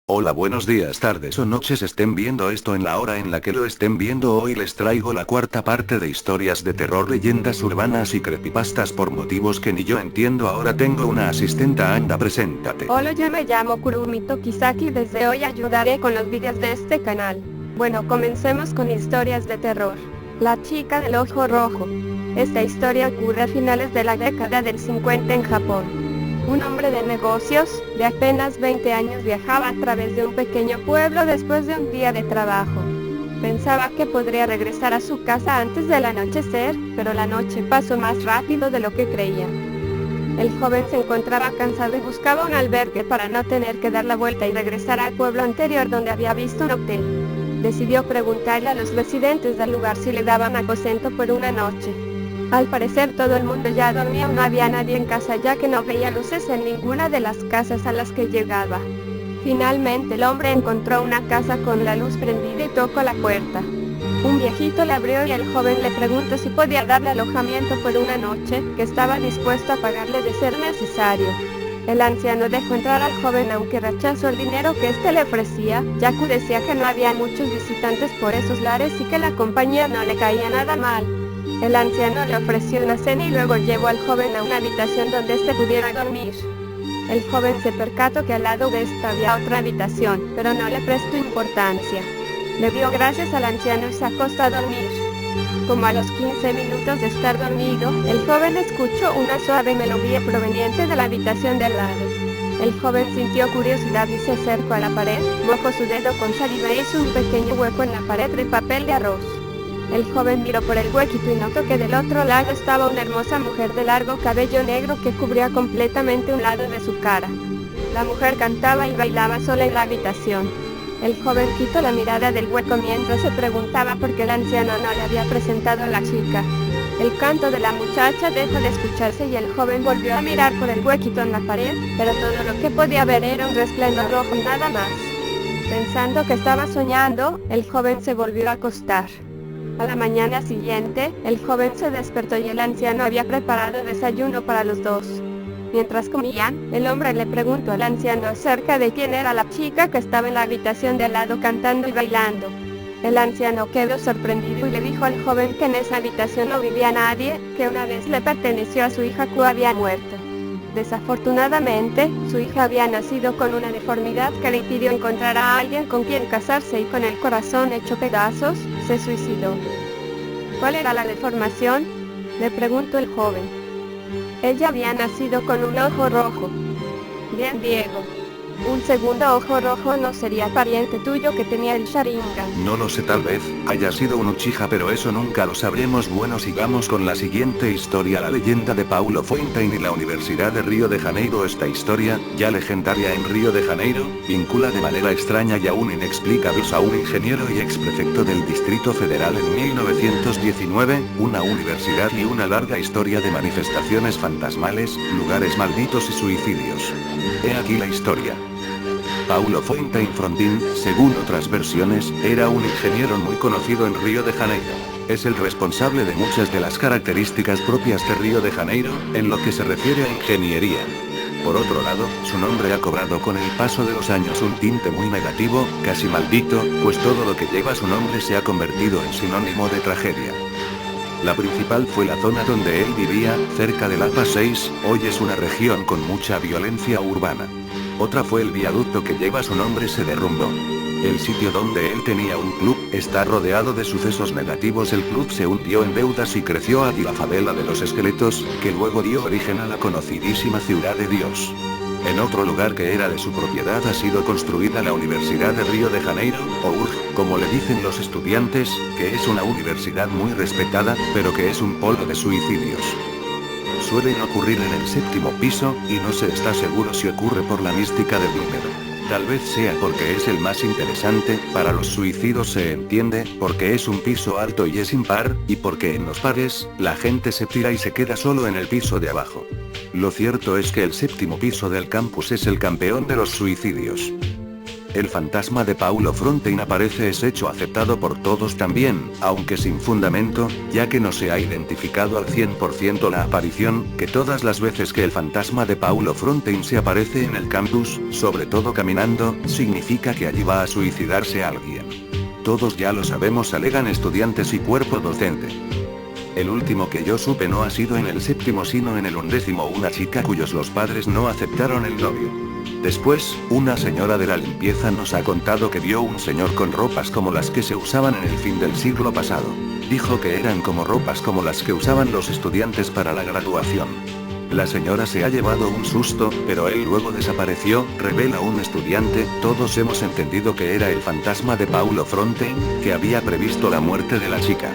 Hola, buenos días, tardes o noches, estén viendo esto en la hora en la que lo estén viendo. Hoy les traigo la cuarta parte de historias de terror, leyendas urbanas y creepypastas por motivos que ni yo entiendo. Ahora tengo una asistenta. Anda, preséntate. Hola, yo me llamo Kurumito Kisaki. Desde hoy ayudaré con los vídeos de este canal. Bueno, comencemos con historias de terror. La chica del ojo rojo. Esta historia ocurre a finales de la década del 50 en Japón. Un hombre de negocios, de apenas 20 años, viajaba a través de un pequeño pueblo después de un día de trabajo. Pensaba que podría regresar a su casa antes del anochecer, pero la noche pasó más rápido de lo que creía. El joven se encontraba cansado y buscaba un albergue para no tener que dar la vuelta y regresar al pueblo anterior donde había visto un hotel. Decidió preguntarle a los residentes del lugar si le daban aposento por una noche. Al parecer todo el mundo ya dormía o no había nadie en casa, ya que no veía luces en ninguna de las casas a las que llegaba. Finalmente el hombre encontró una casa con la luz prendida y tocó la puerta. Un viejito le abrió y el joven le preguntó si podía darle alojamiento por una noche, que estaba dispuesto a pagarle de ser necesario. El anciano dejó entrar al joven aunque rechazó el dinero que éste le ofrecía, ya que decía que no había muchos visitantes por esos lares y que la compañía no le caía nada mal. El anciano le ofreció una cena y luego llevó al joven a una habitación donde éste pudiera dormir. El joven se percató que al lado de esta había otra habitación, pero no le prestó importancia. Le dio gracias al anciano y se acostó a dormir. Como a los 15 minutos de estar dormido, el joven escuchó una suave melodía proveniente de la habitación de al lado. El joven sintió curiosidad y se acercó a la pared, mojó su dedo con saliva e hizo un pequeño hueco en la pared de papel de arroz. El joven miró por el huequito y notó que del otro lado estaba una hermosa mujer de largo cabello negro que cubría completamente un lado de su cara. La mujer cantaba y bailaba sola en la habitación. El joven quitó la mirada del hueco mientras se preguntaba por qué el anciano no le había presentado a la chica. El canto de la muchacha dejó de escucharse y el joven volvió a mirar por el huequito en la pared, pero todo lo que podía ver era un resplandor rojo y nada más. Pensando que estaba soñando, el joven se volvió a acostar. A la mañana siguiente, el joven se despertó y el anciano había preparado desayuno para los dos. Mientras comían, el hombre le preguntó al anciano acerca de quién era la chica que estaba en la habitación de al lado cantando y bailando. El anciano quedó sorprendido y le dijo al joven que en esa habitación no vivía nadie, que una vez le perteneció a su hija que había muerto. Desafortunadamente, su hija había nacido con una deformidad que le impidió encontrar a alguien con quien casarse y con el corazón hecho pedazos, se suicidó. ¿Cuál era la deformación?, le preguntó el joven. Ella había nacido con un ojo rojo. Bien, Diego. Un segundo ojo rojo no sería pariente tuyo que tenía el Sharingan. No lo sé, tal vez haya sido un Uchiha, pero eso nunca lo sabremos. Bueno, sigamos con la siguiente historia. La leyenda de Paulo Fontaine y la Universidad de Río de Janeiro. Esta historia, ya legendaria en Río de Janeiro, vincula de manera extraña y aún inexplicable a un ingeniero y exprefecto del Distrito Federal en 1919, una universidad y una larga historia de manifestaciones fantasmales, lugares malditos y suicidios. He aquí la historia. Paulo Fontaine Frontin, según otras versiones, era un ingeniero muy conocido en Río de Janeiro. Es el responsable de muchas de las características propias de Río de Janeiro, en lo que se refiere a ingeniería. Por otro lado, su nombre ha cobrado con el paso de los años un tinte muy negativo, casi maldito, pues todo lo que lleva su nombre se ha convertido en sinónimo de tragedia. La principal fue la zona donde él vivía, cerca del APA 6, hoy es una región con mucha violencia urbana. Otra fue el viaducto que lleva su nombre se derrumbó. El sitio donde él tenía un club, está rodeado de sucesos negativos. El club se hundió en deudas y creció hacia la favela de los esqueletos, que luego dio origen a la conocidísima Ciudad de Dios. En otro lugar que era de su propiedad ha sido construida la Universidad de Río de Janeiro, o URJ, como le dicen los estudiantes, que es una universidad muy respetada, pero que es un polo de suicidios. Suelen ocurrir en el 7º piso, y no se está seguro si ocurre por la mística del número. Tal vez sea porque es el más interesante, para los suicidios se entiende, porque es un piso alto y es impar, y porque en los pares, la gente se tira y se queda solo en el piso de abajo. Lo cierto es que el 7º piso del campus es el campeón de los suicidios. El fantasma de Paulo Fontaine aparece es hecho aceptado por todos también, aunque sin fundamento, ya que no se ha identificado al 100% la aparición, que todas las veces que el fantasma de Paulo Fontaine se aparece en el campus, sobre todo caminando, significa que allí va a suicidarse alguien. Todos ya lo sabemos, alegan estudiantes y cuerpo docente. El último que yo supe no ha sido en el 7º sino en el 11º, una chica cuyos los padres no aceptaron el novio. Después, una señora de la limpieza nos ha contado que vio un señor con ropas como las que se usaban en el fin del siglo pasado. Dijo que eran como ropas como las que usaban los estudiantes para la graduación. La señora se ha llevado un susto, pero él luego desapareció, revela un estudiante. Todos hemos entendido que era el fantasma de Paulo Fontaine, que había previsto la muerte de la chica.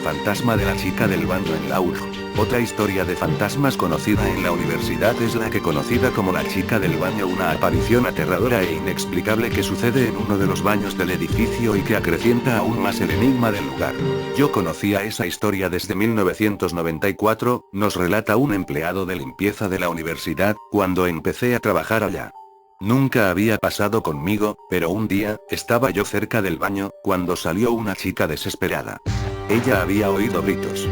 Fantasma de la chica del baño en la URG. Otra historia de fantasmas conocida en la universidad es la que conocida como la chica del baño, una aparición aterradora e inexplicable que sucede en uno de los baños del edificio y que acrecienta aún más el enigma del lugar. Yo conocía esa historia desde 1994, nos relata un empleado de limpieza de la universidad, cuando empecé a trabajar allá. Nunca había pasado conmigo, pero un día, estaba yo cerca del baño, cuando salió una chica desesperada. Ella había oído gritos.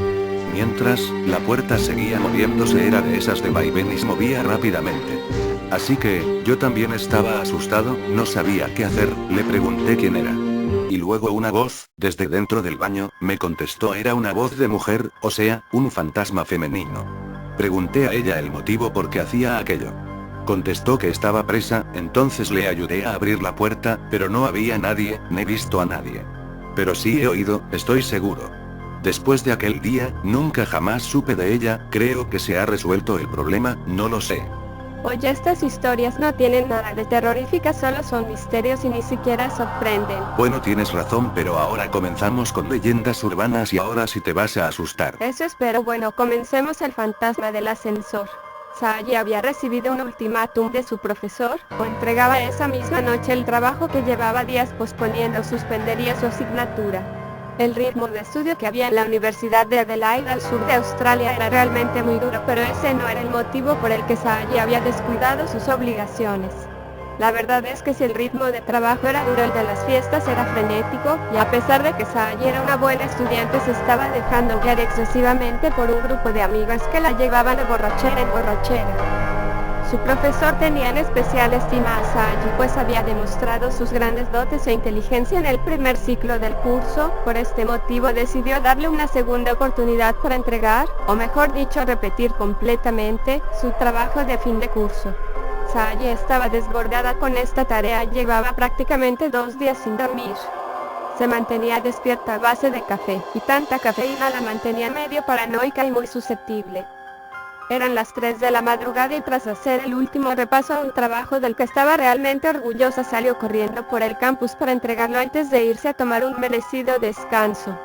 Mientras, la puerta seguía moviéndose, era de esas de vaivén y se movía rápidamente. Así que, yo también estaba asustado, no sabía qué hacer, le pregunté quién era. Y luego una voz, desde dentro del baño, me contestó, era una voz de mujer, o sea, un fantasma femenino. Pregunté a ella el motivo por qué hacía aquello. Contestó que estaba presa, entonces le ayudé a abrir la puerta, pero no había nadie, ni visto a nadie. Pero sí he oído, estoy seguro. Después de aquel día, nunca jamás supe de ella, creo que se ha resuelto el problema, no lo sé. Oye, estas historias no tienen nada de terroríficas, solo son misterios y ni siquiera sorprenden. Bueno, tienes razón, pero ahora comenzamos con leyendas urbanas y ahora sí te vas a asustar. Eso espero. Bueno, comencemos. El fantasma del ascensor. Saji había recibido un ultimátum de su profesor, o entregaba esa misma noche el trabajo que llevaba días posponiendo, suspendería su asignatura. El ritmo de estudio que había en la Universidad de Adelaide al sur de Australia era realmente muy duro, pero ese no era el motivo por el que Saji había descuidado sus obligaciones. La verdad es que si el ritmo de trabajo era duro, el de las fiestas era frenético, y a pesar de que Saji era una buena estudiante, se estaba dejando guiar excesivamente por un grupo de amigas que la llevaban de borrachera en borrachera. Su profesor tenía en especial estima a Saji, pues había demostrado sus grandes dotes e inteligencia en el primer ciclo del curso. Por este motivo decidió darle una segunda oportunidad para entregar, o mejor dicho, repetir completamente, su trabajo de fin de curso. Saji estaba desbordada con esta tarea, llevaba prácticamente 2 días sin dormir. Se mantenía despierta a base de café, y tanta cafeína la mantenía medio paranoica y muy susceptible. Eran las 3 de la madrugada y tras hacer el último repaso a un trabajo del que estaba realmente orgullosa, salió corriendo por el campus para entregarlo antes de irse a tomar un merecido descanso.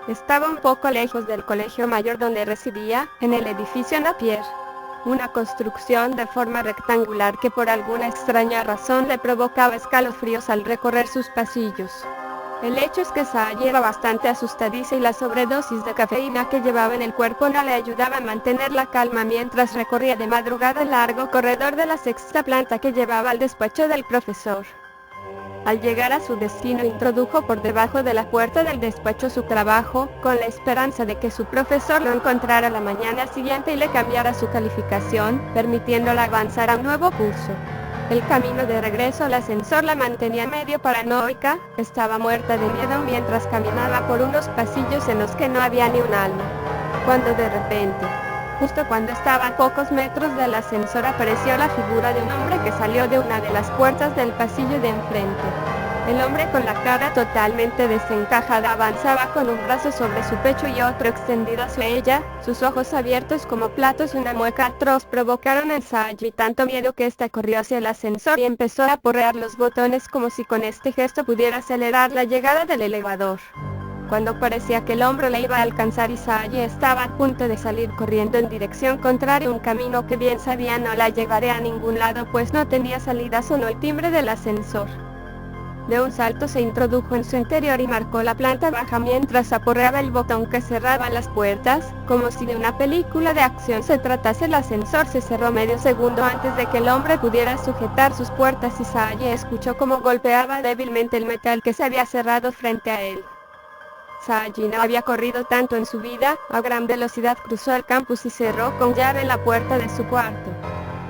Estaba un poco lejos del colegio mayor donde residía, en el edificio Napier, una construcción de forma rectangular que por alguna extraña razón le provocaba escalofríos al recorrer sus pasillos. El hecho es que Saji era bastante asustadiza y la sobredosis de cafeína que llevaba en el cuerpo no le ayudaba a mantener la calma mientras recorría de madrugada el largo corredor de la 6ª planta que llevaba al despacho del profesor. Al llegar a su destino, introdujo por debajo de la puerta del despacho su trabajo, con la esperanza de que su profesor lo encontrara la mañana siguiente y le cambiara su calificación, permitiéndola avanzar a un nuevo curso. El camino de regreso al ascensor la mantenía medio paranoica, estaba muerta de miedo mientras caminaba por unos pasillos en los que no había ni un alma. Cuando de repente, justo cuando estaba a pocos metros del ascensor, apareció la figura de un hombre que salió de una de las puertas del pasillo de enfrente. El hombre, con la cara totalmente desencajada, avanzaba con un brazo sobre su pecho y otro extendido hacia ella, sus ojos abiertos como platos, una mueca atroz. Provocaron en Saji tanto miedo que ésta corrió hacia el ascensor y empezó a porrear los botones como si con este gesto pudiera acelerar la llegada del elevador. Cuando parecía que el hombre la iba a alcanzar y Saji estaba a punto de salir corriendo en dirección contraria, un camino que bien sabía no la llevaría a ningún lado, pues no tenía salida, sonó el timbre del ascensor. De un salto se introdujo en su interior y marcó la planta baja mientras aporreaba el botón que cerraba las puertas. Como si de una película de acción se tratase, el ascensor se cerró medio segundo antes de que el hombre pudiera sujetar sus puertas y Sagi escuchó cómo golpeaba débilmente el metal que se había cerrado frente a él. Sagi no había corrido tanto en su vida. A gran velocidad cruzó el campus y cerró con llave la puerta de su cuarto.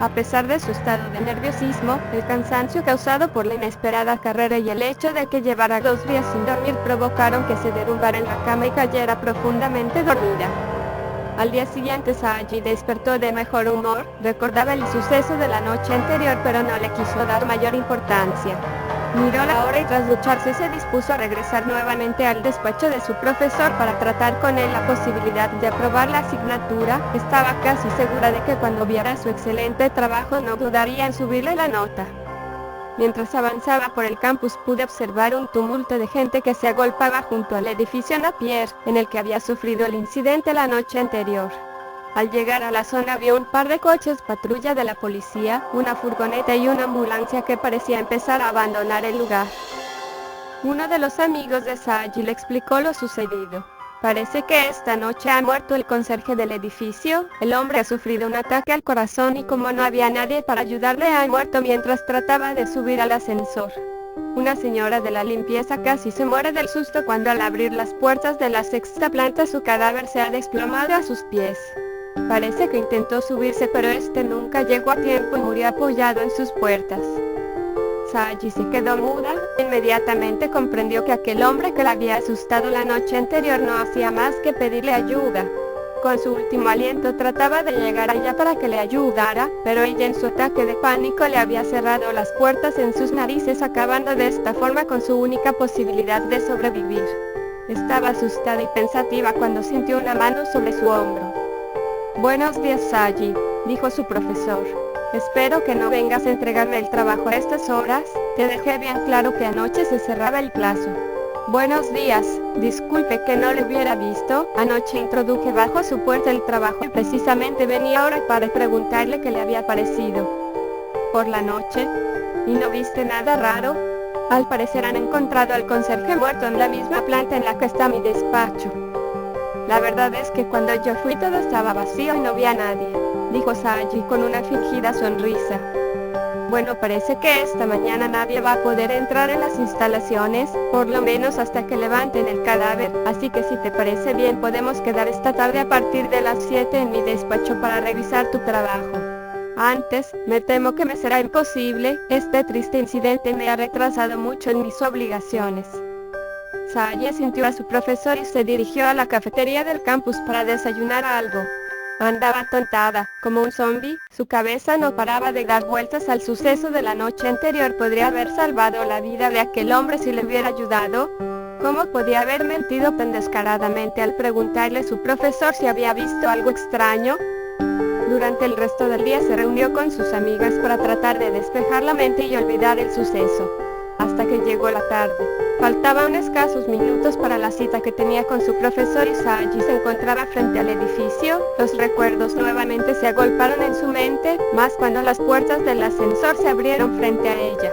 A pesar de su estado de nerviosismo, el cansancio causado por la inesperada carrera y el hecho de que llevara 2 días sin dormir provocaron que se derrumbara en la cama y cayera profundamente dormida. Al día siguiente Sagi despertó de mejor humor, recordaba el suceso de la noche anterior pero no le quiso dar mayor importancia. Miró la hora y tras ducharse se dispuso a regresar nuevamente al despacho de su profesor para tratar con él la posibilidad de aprobar la asignatura. Estaba casi segura de que cuando viera su excelente trabajo no dudaría en subirle la nota. Mientras avanzaba por el campus pude observar un tumulto de gente que se agolpaba junto al edificio Napier, en el que había sufrido el incidente la noche anterior. Al llegar a la zona vio un par de coches patrulla de la policía, una furgoneta y una ambulancia que parecía empezar a abandonar el lugar. Uno de los amigos de Sagi le explicó lo sucedido. Parece que esta noche ha muerto el conserje del edificio. El hombre ha sufrido un ataque al corazón y como no había nadie para ayudarle ha muerto mientras trataba de subir al ascensor. Una señora de la limpieza casi se muere del susto cuando al abrir las puertas de la 6ª planta su cadáver se ha desplomado a sus pies. Parece que intentó subirse pero este nunca llegó a tiempo y murió apoyado en sus puertas. Sagi se quedó muda. Inmediatamente comprendió que aquel hombre que la había asustado la noche anterior no hacía más que pedirle ayuda. Con su último aliento trataba de llegar a ella para que le ayudara, pero ella en su ataque de pánico le había cerrado las puertas en sus narices, acabando de esta forma con su única posibilidad de sobrevivir. Estaba asustada y pensativa cuando sintió una mano sobre su hombro. «Buenos días, Sagi», dijo su profesor. «Espero que no vengas a entregarme el trabajo a estas horas. Te dejé bien claro que anoche se cerraba el plazo». «Buenos días, disculpe que no le hubiera visto. Anoche introduje bajo su puerta el trabajo y precisamente venía ahora para preguntarle qué le había parecido». «¿Por la noche? ¿Y no viste nada raro?» «Al parecer han encontrado al conserje muerto en la misma planta en la que está mi despacho». «La verdad es que cuando yo fui todo estaba vacío y no vi a nadie», dijo Sagi con una fingida sonrisa. «Bueno, parece que esta mañana nadie va a poder entrar en las instalaciones, por lo menos hasta que levanten el cadáver, así que si te parece bien podemos quedar esta tarde a partir de las 7 en mi despacho para revisar tu trabajo. Antes, me temo que me será imposible, este triste incidente me ha retrasado mucho en mis obligaciones». Sagi sintió a su profesor y se dirigió a la cafetería del campus para desayunar algo. Andaba atontada, como un zombi, su cabeza no paraba de dar vueltas al suceso de la noche anterior. ¿Podría haber salvado la vida de aquel hombre si le hubiera ayudado? ¿Cómo podía haber mentido tan descaradamente al preguntarle a su profesor si había visto algo extraño? Durante el resto del día se reunió con sus amigas para tratar de despejar la mente y olvidar el suceso. Hasta que llegó la tarde. Faltaban escasos minutos para la cita que tenía con su profesor y Sagi se encontraba frente al edificio. Los recuerdos nuevamente se agolparon en su mente, más cuando las puertas del ascensor se abrieron frente a ella.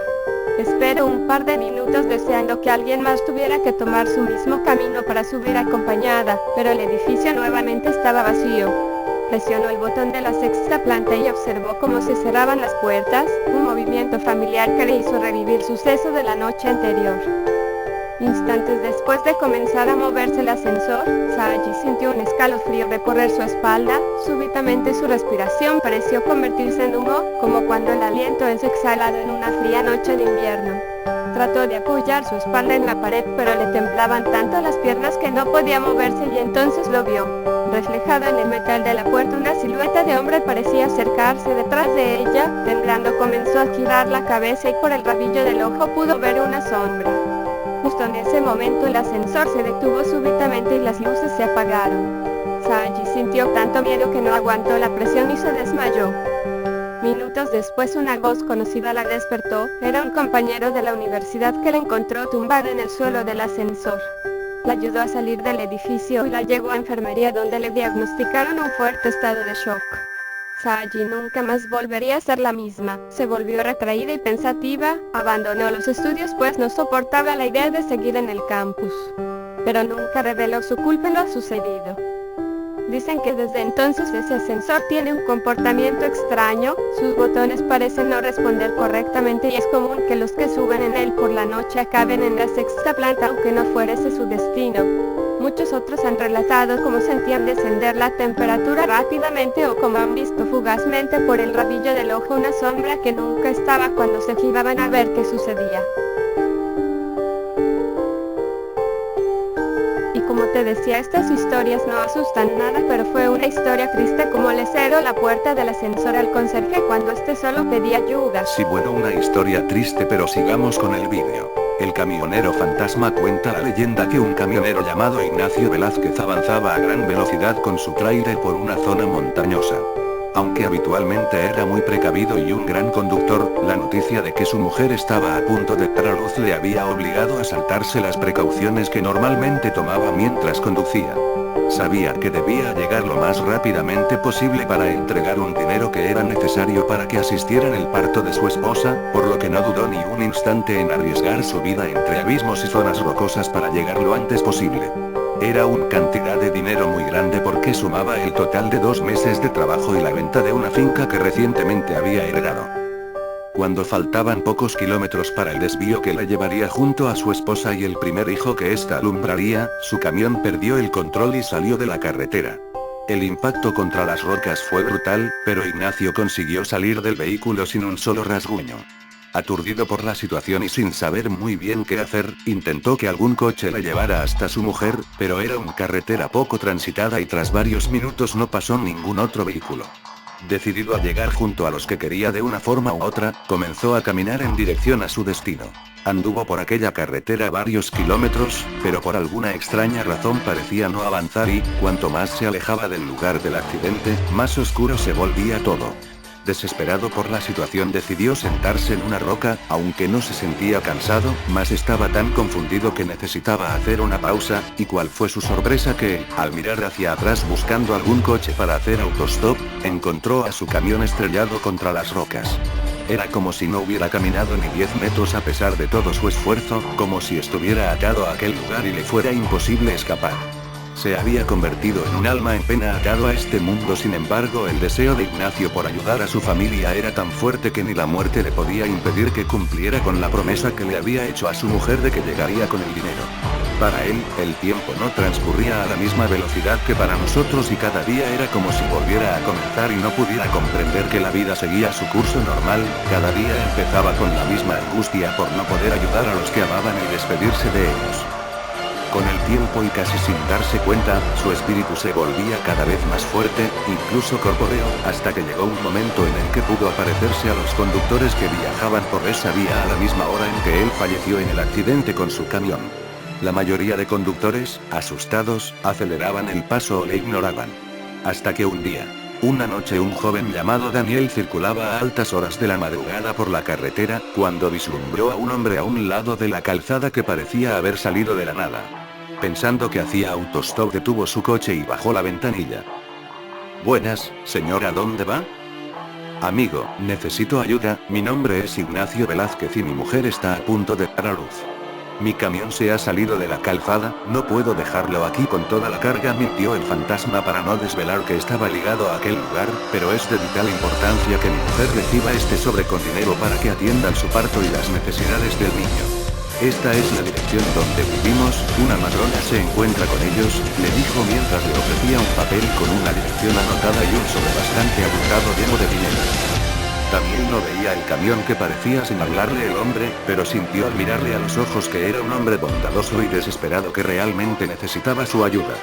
Esperó un par de minutos deseando que alguien más tuviera que tomar su mismo camino para subir acompañada, pero el edificio nuevamente estaba vacío. Presionó el botón de la 6ª planta y observó cómo se cerraban las puertas, un movimiento familiar que le hizo revivir el suceso de la noche anterior. Instantes después de comenzar a moverse el ascensor, Sagi sintió un escalofrío recorrer su espalda. Súbitamente su respiración pareció convertirse en humo, como cuando el aliento es exhalado en una fría noche de invierno. Trató de apoyar su espalda en la pared pero le temblaban tanto las piernas que no podía moverse y entonces lo vio. Reflejado en el metal de la puerta una silueta de hombre parecía acercarse detrás de ella. Temblando comenzó a girar la cabeza y por el rabillo del ojo pudo ver una sombra. Justo en ese momento el ascensor se detuvo súbitamente y las luces se apagaron. Sagi sintió tanto miedo que no aguantó la presión y se desmayó. Minutos después una voz conocida la despertó. Era un compañero de la universidad que la encontró tumbada en el suelo del ascensor. La ayudó a salir del edificio y la llevó a enfermería donde le diagnosticaron un fuerte estado de shock. Saji nunca más volvería a ser la misma, se volvió retraída y pensativa, abandonó los estudios pues no soportaba la idea de seguir en el campus. Pero nunca reveló su culpa en lo sucedido. Dicen que desde entonces ese ascensor tiene un comportamiento extraño, sus botones parecen no responder correctamente y es común que los que suben en él por la noche acaben en la sexta planta aunque no fuera ese su destino. Muchos otros han relatado cómo sentían descender la temperatura rápidamente o cómo han visto fugazmente por el rabillo del ojo una sombra que nunca estaba cuando se giraban a ver qué sucedía. Y como te decía, estas historias no asustan nada, pero fue una historia triste como le cerró la puerta del ascensor al conserje cuando este solo pedía ayuda. Sí, bueno, una historia triste, pero sigamos con el vídeo. El camionero fantasma cuenta la leyenda que un camionero llamado Ignacio Velázquez avanzaba a gran velocidad con su tráiler por una zona montañosa. Aunque habitualmente era muy precavido y un gran conductor, la noticia de que su mujer estaba a punto de dar a luz le había obligado a saltarse las precauciones que normalmente tomaba mientras conducía. Sabía que debía llegar lo más rápidamente posible para entregar un dinero que era necesario para que asistieran el parto de su esposa, por lo que no dudó ni un instante en arriesgar su vida entre abismos y zonas rocosas para llegar lo antes posible. Era una cantidad de dinero muy grande porque sumaba el total de 2 meses de trabajo y la venta de una finca que recientemente había heredado. Cuando faltaban pocos kilómetros para el desvío que la llevaría junto a su esposa y el primer hijo que ésta alumbraría, su camión perdió el control y salió de la carretera. El impacto contra las rocas fue brutal, pero Ignacio consiguió salir del vehículo sin un solo rasguño. Aturdido por la situación y sin saber muy bien qué hacer, intentó que algún coche le llevara hasta su mujer, pero era una carretera poco transitada y tras varios minutos no pasó ningún otro vehículo. Decidido a llegar junto a los que quería de una forma u otra, comenzó a caminar en dirección a su destino. Anduvo por aquella carretera varios kilómetros, pero por alguna extraña razón parecía no avanzar y, cuanto más se alejaba del lugar del accidente, más oscuro se volvía todo. Desesperado por la situación decidió sentarse en una roca, aunque no se sentía cansado, mas estaba tan confundido que necesitaba hacer una pausa, y cuál fue su sorpresa que, al mirar hacia atrás buscando algún coche para hacer autostop, encontró a su camión estrellado contra las rocas. Era como si no hubiera caminado ni 10 metros a pesar de todo su esfuerzo, como si estuviera atado a aquel lugar y le fuera imposible escapar. Se había convertido en un alma en pena atado a este mundo, sin embargo el deseo de Ignacio por ayudar a su familia era tan fuerte que ni la muerte le podía impedir que cumpliera con la promesa que le había hecho a su mujer de que llegaría con el dinero. Para él, el tiempo no transcurría a la misma velocidad que para nosotros y cada día era como si volviera a comenzar y no pudiera comprender que la vida seguía su curso normal, cada día empezaba con la misma angustia por no poder ayudar a los que amaban y despedirse de ellos. Con el tiempo y casi sin darse cuenta, su espíritu se volvía cada vez más fuerte, incluso corpóreo, hasta que llegó un momento en el que pudo aparecerse a los conductores que viajaban por esa vía a la misma hora en que él falleció en el accidente con su camión. La mayoría de conductores, asustados, aceleraban el paso o le ignoraban. Hasta que un día, una noche, un joven llamado Daniel circulaba a altas horas de la madrugada por la carretera, cuando vislumbró a un hombre a un lado de la calzada que parecía haber salido de la nada. Pensando que hacía autostop, detuvo su coche y bajó la ventanilla. «Buenas, señor, ¿a dónde va?» «Amigo, necesito ayuda, mi nombre es Ignacio Velázquez y mi mujer está a punto de dar a luz. Mi camión se ha salido de la calzada, no puedo dejarlo aquí con toda la carga», mintió el fantasma para no desvelar que estaba ligado a aquel lugar, «pero es de vital importancia que mi mujer reciba este sobre con dinero para que atiendan su parto y las necesidades del niño. Esta es la dirección donde vivimos, una matrona se encuentra con ellos», le dijo mientras le ofrecía un papel con una dirección anotada y un sobre bastante abultado lleno de dinero. También no veía el camión que parecía sin hablarle el hombre, pero sintió al mirarle a los ojos que era un hombre bondadoso y desesperado que realmente necesitaba su ayuda.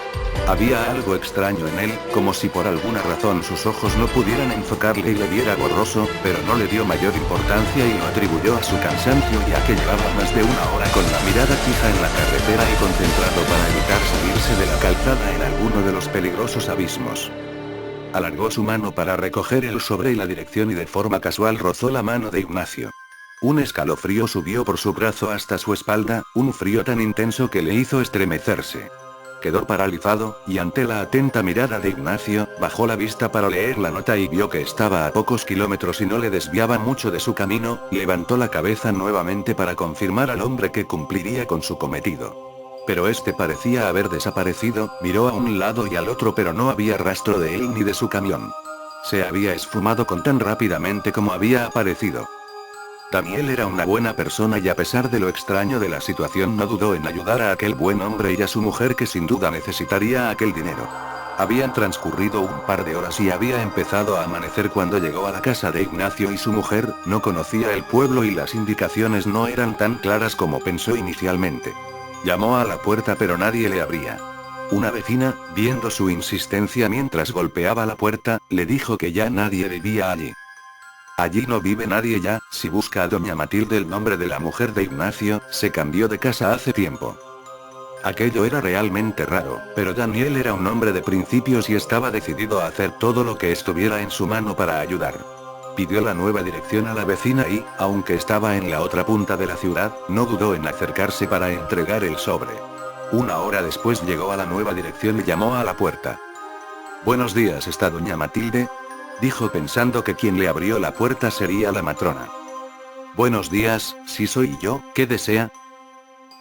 Había algo extraño en él, como si por alguna razón sus ojos no pudieran enfocarle y le viera borroso, pero no le dio mayor importancia y lo atribuyó a su cansancio, ya que llevaba más de una hora con la mirada fija en la carretera y concentrado para evitar salirse de la calzada en alguno de los peligrosos abismos. Alargó su mano para recoger el sobre y la dirección y de forma casual rozó la mano de Ignacio. Un escalofrío subió por su brazo hasta su espalda, un frío tan intenso que le hizo estremecerse. quedó paralizado, y ante la atenta mirada de Ignacio, bajó la vista para leer la nota y vio que estaba a pocos kilómetros y no le desviaba mucho de su camino. Levantó la cabeza nuevamente para confirmar al hombre que cumpliría con su cometido. Pero este parecía haber desaparecido, miró a un lado y al otro pero no había rastro de él ni de su camión. Se había esfumado con tan rápidamente como había aparecido. Daniel era una buena persona y a pesar de lo extraño de la situación no dudó en ayudar a aquel buen hombre y a su mujer que sin duda necesitaría aquel dinero. Habían transcurrido un par de horas y había empezado a amanecer cuando llegó a la casa de Ignacio y su mujer. No conocía el pueblo y las indicaciones no eran tan claras como pensó inicialmente. Llamó a la puerta pero nadie le abría. Una vecina, viendo su insistencia mientras golpeaba la puerta, le dijo que ya nadie vivía allí. Allí no vive nadie ya. Si busca a doña Matilde, el nombre de la mujer de Ignacio, se cambió de casa hace tiempo. Aquello era realmente raro, pero Daniel era un hombre de principios y estaba decidido a hacer todo lo que estuviera en su mano para ayudar. Pidió la nueva dirección a la vecina y, aunque estaba en la otra punta de la ciudad, no dudó en acercarse para entregar el sobre. Una hora después llegó a la nueva dirección y llamó a la puerta. «Buenos días, ¿está doña Matilde?», dijo pensando que quien le abrió la puerta sería la matrona. «Buenos días, sí soy yo, ¿qué desea?».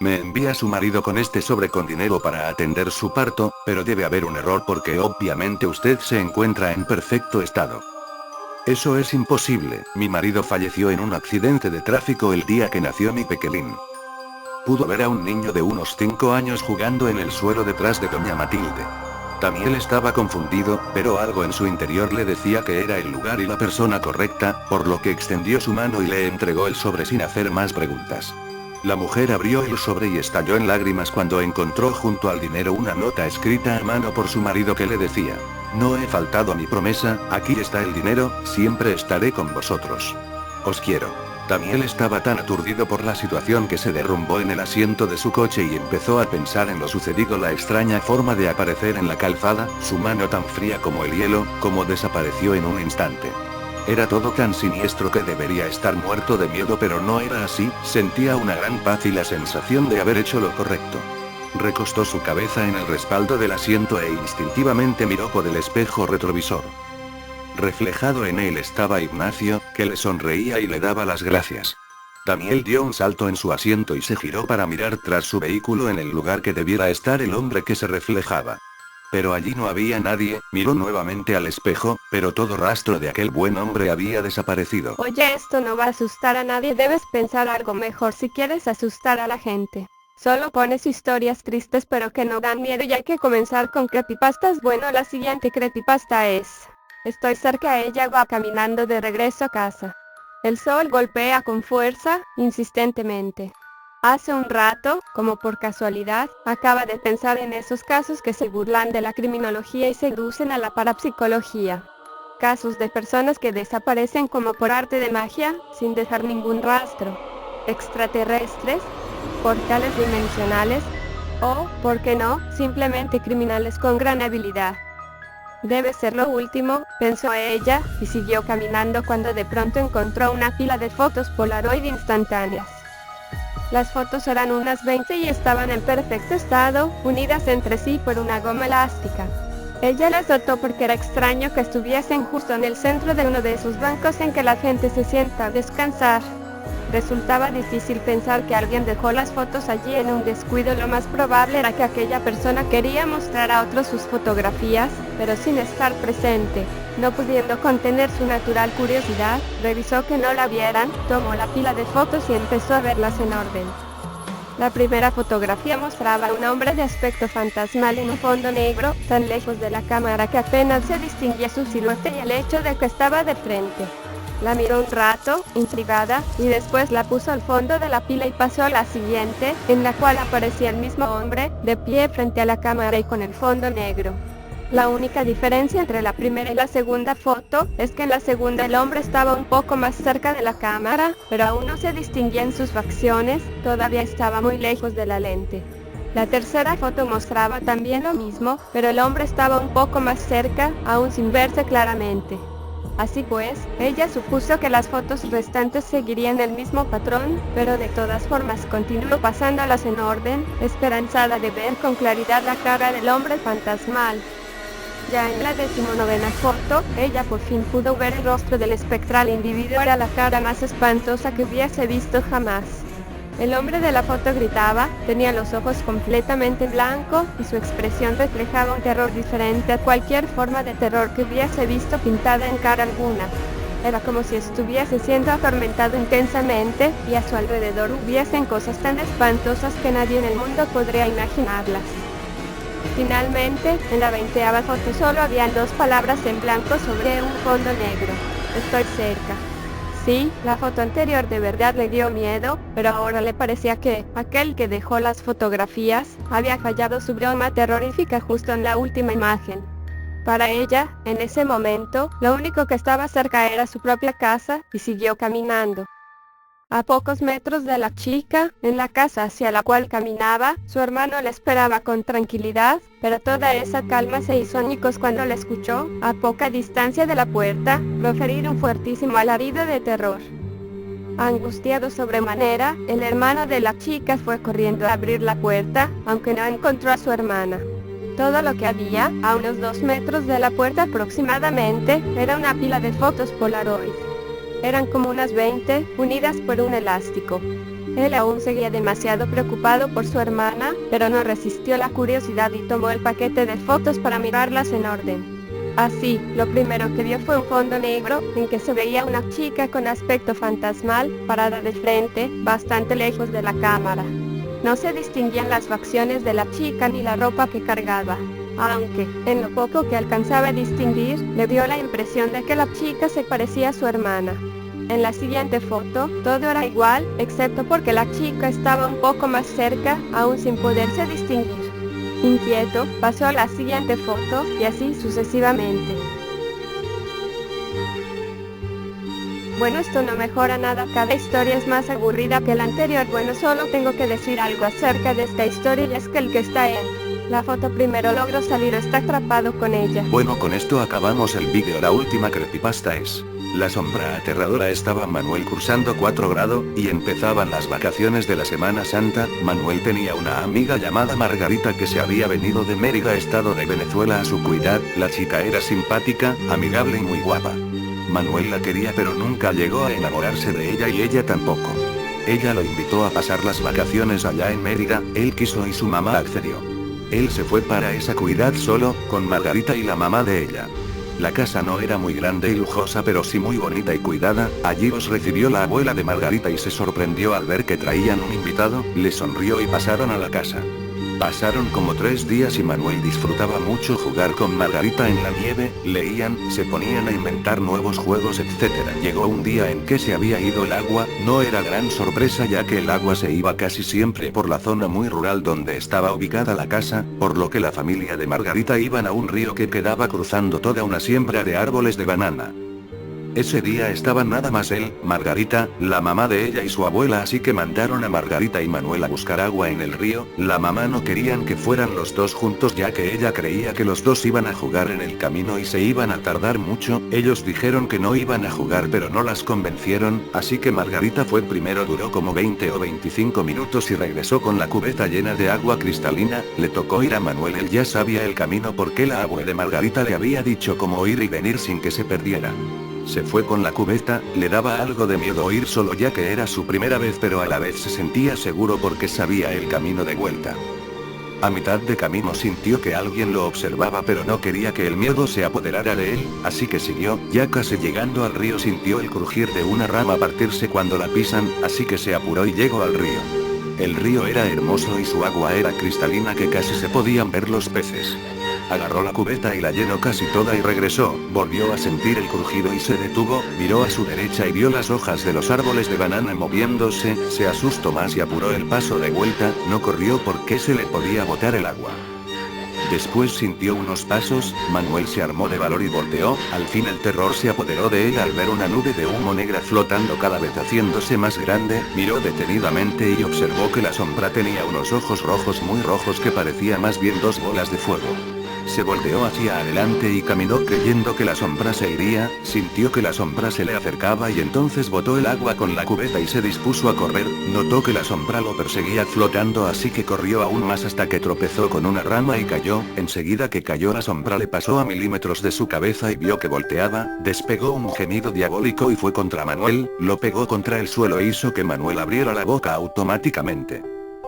«Me envía su marido con este sobre con dinero para atender su parto, pero debe haber un error porque obviamente usted se encuentra en perfecto estado». «Eso es imposible, mi marido falleció en un accidente de tráfico el día que nació mi pequeñín». Pudo ver a un niño de unos 5 años jugando en el suelo detrás de doña Matilde. Daniel estaba confundido, pero algo en su interior le decía que era el lugar y la persona correcta, por lo que extendió su mano y le entregó el sobre sin hacer más preguntas. La mujer abrió el sobre y estalló en lágrimas cuando encontró junto al dinero una nota escrita a mano por su marido que le decía: «No he faltado a mi promesa, aquí está el dinero, siempre estaré con vosotros. Os quiero». Daniel estaba tan aturdido por la situación que se derrumbó en el asiento de su coche y empezó a pensar en lo sucedido, la extraña forma de aparecer en la calzada, su mano tan fría como el hielo, como desapareció en un instante. Era todo tan siniestro que debería estar muerto de miedo, pero no era así, sentía una gran paz y la sensación de haber hecho lo correcto. Recostó su cabeza en el respaldo del asiento e instintivamente miró por el espejo retrovisor. Reflejado en él estaba Ignacio, que le sonreía y le daba las gracias. Daniel dio un salto en su asiento y se giró para mirar tras su vehículo en el lugar que debiera estar el hombre que se reflejaba. Pero allí no había nadie. Miró nuevamente al espejo, pero todo rastro de aquel buen hombre había desaparecido. Oye, esto no va a asustar a nadie, debes pensar algo mejor si quieres asustar a la gente. Solo pones historias tristes pero que no dan miedo y hay que comenzar con creepypastas. Bueno, la siguiente creepypasta es: estoy cerca, ella va caminando de regreso a casa. El sol golpea con fuerza, insistentemente. Hace un rato, como por casualidad, acaba de pensar en esos casos que se burlan de la criminología y seducen a la parapsicología. Casos de personas que desaparecen como por arte de magia, sin dejar ningún rastro. Extraterrestres, portales dimensionales, o, ¿por qué no?, simplemente criminales con gran habilidad. Debe ser lo último, pensó ella, y siguió caminando cuando de pronto encontró una pila de fotos Polaroid instantáneas. Las fotos eran unas 20 y estaban en perfecto estado, unidas entre sí por una goma elástica. Ella las notó porque era extraño que estuviesen justo en el centro de uno de esos bancos en que la gente se sienta a descansar. Resultaba difícil pensar que alguien dejó las fotos allí en un descuido. Lo más probable era que aquella persona quería mostrar a otros sus fotografías, pero sin estar presente. No pudiendo contener su natural curiosidad, revisó que no la vieran, tomó la pila de fotos y empezó a verlas en orden. La primera fotografía mostraba a un hombre de aspecto fantasmal en un fondo negro, tan lejos de la cámara que apenas se distinguía su silueta y el hecho de que estaba de frente. La miró un rato, intrigada, y después la puso al fondo de la pila y pasó a la siguiente, en la cual aparecía el mismo hombre, de pie frente a la cámara y con el fondo negro. La única diferencia entre la primera y la segunda foto, es que en la segunda el hombre estaba un poco más cerca de la cámara, pero aún no se distinguían sus facciones, todavía estaba muy lejos de la lente. La tercera foto mostraba también lo mismo, pero el hombre estaba un poco más cerca, aún sin verse claramente. Así pues, ella supuso que las fotos restantes seguirían el mismo patrón, pero de todas formas continuó pasándolas en orden, esperanzada de ver con claridad la cara del hombre fantasmal. Ya en la 19ª foto, ella por fin pudo ver el rostro del espectral individuo. Era la cara más espantosa que hubiese visto jamás. El hombre de la foto gritaba, tenía los ojos completamente blancos y su expresión reflejaba un terror diferente a cualquier forma de terror que hubiese visto pintada en cara alguna. Era como si estuviese siendo atormentado intensamente y a su alrededor hubiesen cosas tan espantosas que nadie en el mundo podría imaginarlas. Finalmente, en la 20ª foto solo habían 2 palabras en blanco sobre un fondo negro. Estoy cerca. Sí, la foto anterior de verdad le dio miedo, pero ahora le parecía que aquel que dejó las fotografías había fallado su broma terrorífica justo en la última imagen. Para ella, en ese momento, lo único que estaba cerca era su propia casa, y siguió caminando. A pocos metros de la chica, en la casa hacia la cual caminaba, su hermano la esperaba con tranquilidad, pero toda esa calma se hizo añicos cuando la escuchó, a poca distancia de la puerta, proferir un fuertísimo alarido de terror. Angustiado sobremanera, el hermano de la chica fue corriendo a abrir la puerta, aunque no encontró a su hermana. Todo lo que había, a unos 2 metros de la puerta aproximadamente, era una pila de fotos Polaroid. Eran como unas 20, unidas por un elástico. Él aún seguía demasiado preocupado por su hermana, pero no resistió la curiosidad y tomó el paquete de fotos para mirarlas en orden. Así, lo primero que vio fue un fondo negro, en que se veía una chica con aspecto fantasmal, parada de frente, bastante lejos de la cámara. No se distinguían las facciones de la chica ni la ropa que cargaba. Aunque, en lo poco que alcanzaba a distinguir, le dio la impresión de que la chica se parecía a su hermana. En la siguiente foto, todo era igual, excepto porque la chica estaba un poco más cerca, aún sin poderse distinguir. Inquieto, pasó a la siguiente foto, y así sucesivamente. Bueno, esto no mejora nada, cada historia es más aburrida que la anterior. Bueno, solo tengo que decir algo acerca de esta historia, y es que el que está en la foto primero logró salir o está atrapado con ella. Bueno, con esto acabamos el vídeo. La última creepypasta es: la sombra aterradora. Estaba Manuel cursando 4 grado, y empezaban las vacaciones de la Semana Santa. Manuel tenía una amiga llamada Margarita que se había venido de Mérida, estado de Venezuela, a su cuidad. La chica era simpática, amigable y muy guapa. Manuel la quería, pero nunca llegó a enamorarse de ella y ella tampoco. Ella lo invitó a pasar las vacaciones allá en Mérida, él quiso y su mamá accedió. Él se fue para esa cuidad solo, con Margarita y la mamá de ella. La casa no era muy grande y lujosa, pero sí muy bonita y cuidada. Allí los recibió la abuela de Margarita y se sorprendió al ver que traían un invitado, le sonrió y pasaron a la casa. Pasaron como 3 días y Manuel disfrutaba mucho jugar con Margarita en la nieve, leían, se ponían a inventar nuevos juegos, etc. Llegó un día en que se había ido el agua. No era gran sorpresa, ya que el agua se iba casi siempre por la zona muy rural donde estaba ubicada la casa, por lo que la familia de Margarita iban a un río que quedaba cruzando toda una siembra de árboles de banana. Ese día estaban nada más él, Margarita, la mamá de ella y su abuela, así que mandaron a Margarita y Manuel a buscar agua en el río. La mamá no querían que fueran los dos juntos, ya que ella creía que los dos iban a jugar en el camino y se iban a tardar mucho. Ellos dijeron que no iban a jugar, pero no las convencieron, así que Margarita fue primero. Duró como 20 o 25 minutos y regresó con la cubeta llena de agua cristalina. Le tocó ir a Manuel, él ya sabía el camino porque la abuela de Margarita le había dicho cómo ir y venir sin que se perdiera. Se fue con la cubeta, le daba algo de miedo ir solo ya que era su primera vez, pero a la vez se sentía seguro porque sabía el camino de vuelta. A mitad de camino sintió que alguien lo observaba, pero no quería que el miedo se apoderara de él, así que siguió. Ya casi llegando al río sintió el crujir de una rama partirse cuando la pisan, así que se apuró y llegó al río. El río era hermoso y su agua era cristalina que casi se podían ver los peces. Agarró la cubeta y la llenó casi toda y regresó, volvió a sentir el crujido y se detuvo, miró a su derecha y vio las hojas de los árboles de banana moviéndose, se asustó más y apuró el paso de vuelta, no corrió porque se le podía botar el agua. Después sintió unos pasos, Manuel se armó de valor y volteó, al fin el terror se apoderó de él al ver una nube de humo negra flotando cada vez haciéndose más grande. Miró detenidamente y observó que la sombra tenía unos ojos rojos, muy rojos, que parecía más bien 2 bolas de fuego. Se volteó hacia adelante y caminó creyendo que la sombra se iría, sintió que la sombra se le acercaba y entonces botó el agua con la cubeta y se dispuso a correr, notó que la sombra lo perseguía flotando así que corrió aún más hasta que tropezó con una rama y cayó, enseguida que cayó la sombra le pasó a milímetros de su cabeza y vio que volteaba, despegó un gemido diabólico y fue contra Manuel, lo pegó contra el suelo e hizo que Manuel abriera la boca automáticamente.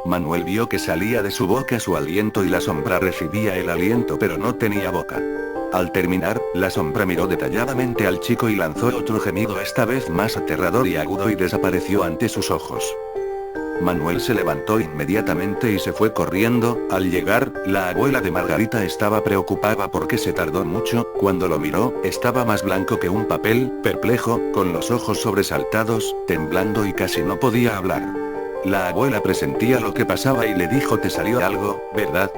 Manuel vio que salía de su boca su aliento y la sombra recibía el aliento pero no tenía boca. Al terminar, la sombra miró detalladamente al chico y lanzó otro gemido esta vez más aterrador y agudo y desapareció ante sus ojos. Manuel se levantó inmediatamente y se fue corriendo. Al llegar, la abuela de Margarita estaba preocupada porque se tardó mucho. Cuando lo miró, estaba más blanco que un papel, perplejo, con los ojos sobresaltados, temblando y casi no podía hablar. La abuela presentía lo que pasaba y le dijo: "Te salió algo, ¿verdad?".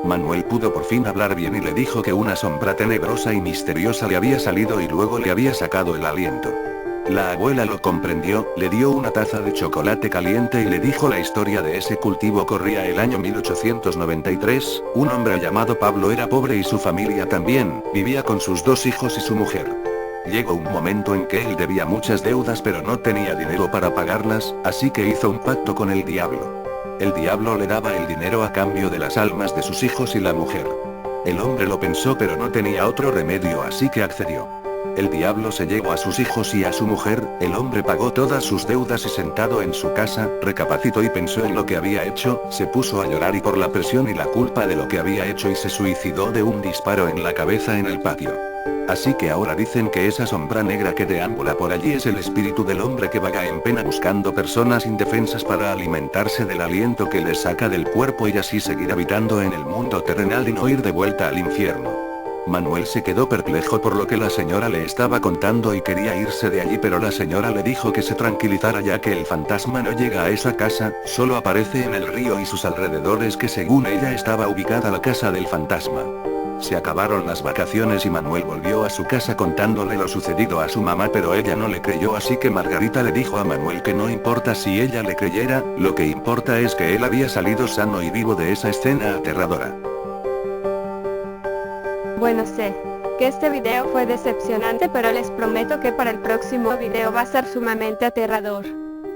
Manuel pudo por fin hablar bien y le dijo que una sombra tenebrosa y misteriosa le había salido y luego le había sacado el aliento. La abuela lo comprendió, le dio una taza de chocolate caliente y le dijo la historia de ese cultivo. Corría el año 1893, un hombre llamado Pablo era pobre y su familia también, vivía con sus 2 hijos y su mujer. Llegó un momento en que él debía muchas deudas pero no tenía dinero para pagarlas, así que hizo un pacto con el diablo. El diablo le daba el dinero a cambio de las almas de sus hijos y la mujer. El hombre lo pensó pero no tenía otro remedio así que accedió. El diablo se llevó a sus hijos y a su mujer, el hombre pagó todas sus deudas y sentado en su casa, recapacitó y pensó en lo que había hecho, se puso a llorar y por la presión y la culpa de lo que había hecho y se suicidó de un disparo en la cabeza en el patio. Así que ahora dicen que esa sombra negra que deambula por allí es el espíritu del hombre que vaga en pena buscando personas indefensas para alimentarse del aliento que les saca del cuerpo y así seguir habitando en el mundo terrenal y no ir de vuelta al infierno. Manuel se quedó perplejo por lo que la señora le estaba contando y quería irse de allí pero la señora le dijo que se tranquilizara ya que el fantasma no llega a esa casa, solo aparece en el río y sus alrededores que según ella estaba ubicada la casa del fantasma. Se acabaron las vacaciones y Manuel volvió a su casa contándole lo sucedido a su mamá pero ella no le creyó así que Margarita le dijo a Manuel que no importa si ella le creyera, lo que importa es que él había salido sano y vivo de esa escena aterradora. Bueno, sé que este video fue decepcionante pero les prometo que para el próximo video va a ser sumamente aterrador.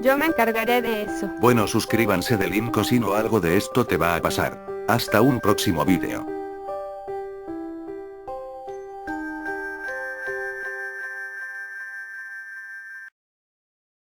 Yo me encargaré de eso. Bueno, suscríbanse del IMCO si no algo de esto te va a pasar. Hasta un próximo video.